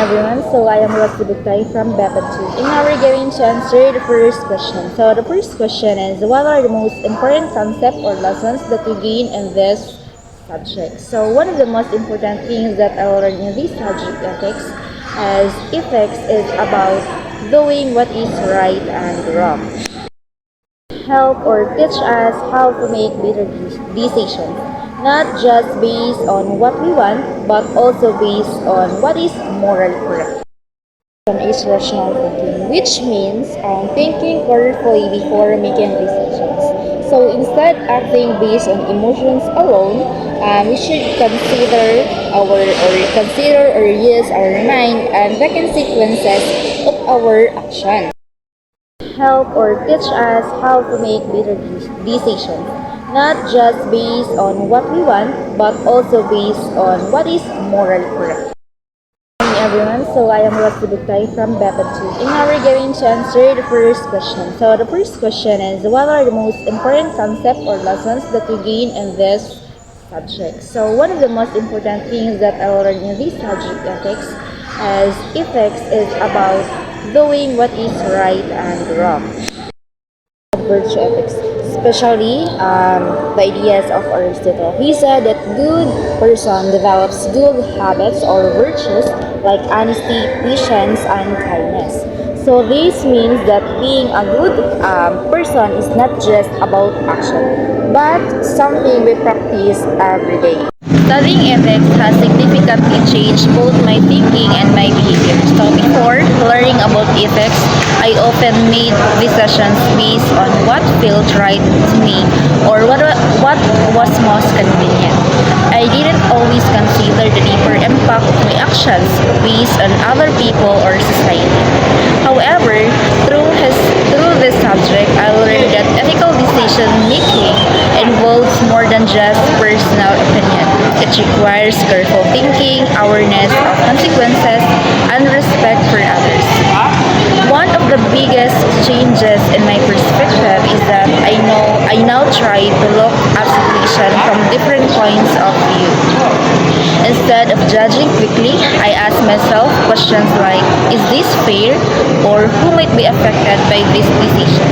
everyone, so I am Rosie Bugtay from Bepad 2. And now we're going to answer the first question. So the first question is, what are the most important concepts or lessons that we gain in this subject? So one of the most important things that I learned in this subject, ethics is about doing what is right and wrong. Help or teach us how to make better decisions, not just based on what we want, but also based on what is morally correct. Is rational thinking, which means thinking carefully before making decisions. So instead acting based on emotions alone, we should consider or use our mind and the consequences of our actions. Help or teach us how to make better decisions, not just based on what we want, but also based on what is morally correct. Hi everyone, so I am Rosie Bugtay from Bepad 2. And now we're going to answer the first question. So the first question is, what are the most important concepts or lessons that we gain in this subject? So one of the most important things that I learned in this subject, ethics is about doing what is right and wrong. Virtue ethics, especially the ideas of Aristotle. He said that good person develops good habits or virtues like honesty, patience, and kindness. So this means that being a good person is not just about action, but something we practice every day. Studying ethics has significantly changed both my thinking and my behavior. So before learning about ethics, I often made decisions based on what felt right to me or what was most convenient. I didn't always consider the deeper impact of my actions based on other people or society. However, through this subject, I learned that ethical decision making involves more than just personal opinion. It requires careful thinking, awareness of consequences, and respect for others. One of the biggest changes in my perspective is that I now try to look at situation from different points of view. Instead of judging quickly, I ask myself questions like, is this fair, or who might be affected by this decision?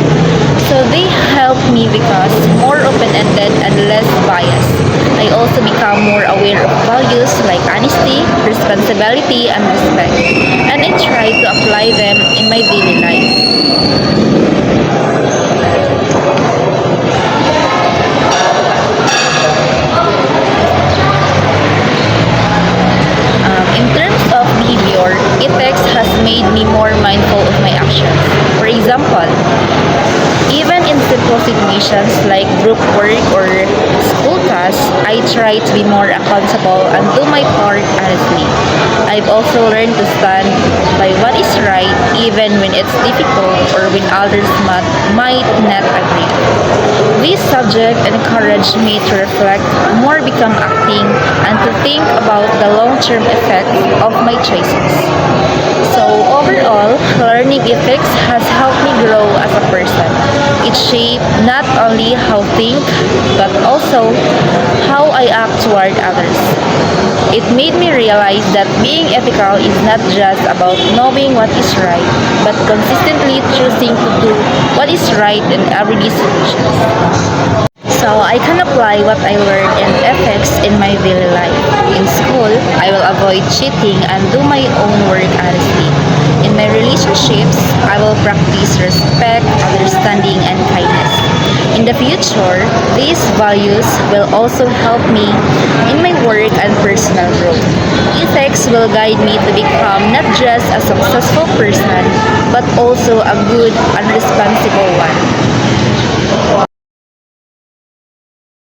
So they help me become more open-ended and less biased. I also become more aware of values like honesty, responsibility, and respect, and I try to apply them in my daily life. In terms of behavior, ethics has made me more mindful of my actions. For example, even in simple situations like group work or school tasks, I try to be more accountable and do my part honestly. I've also learned to stand by what is right even when it's difficult or when others might not agree. This subject encouraged me to reflect more, become acting, and to think about the long-term effects of my choices. So overall, learning ethics has helped me grow as a person. It shaped not only how I think, but also how I act toward others. It made me realize that being ethical is not just about knowing what is right, but consistently choosing to do what is right in everyday situations. So I can apply what I learned in ethics in my daily life. In school, I will avoid cheating and do my own work honestly. In my relationships, I will practice respect, understanding, and kindness. In the future, these values will also help me in my work and personal growth. Ethics will guide me to become not just a successful person, but also a good and responsible one.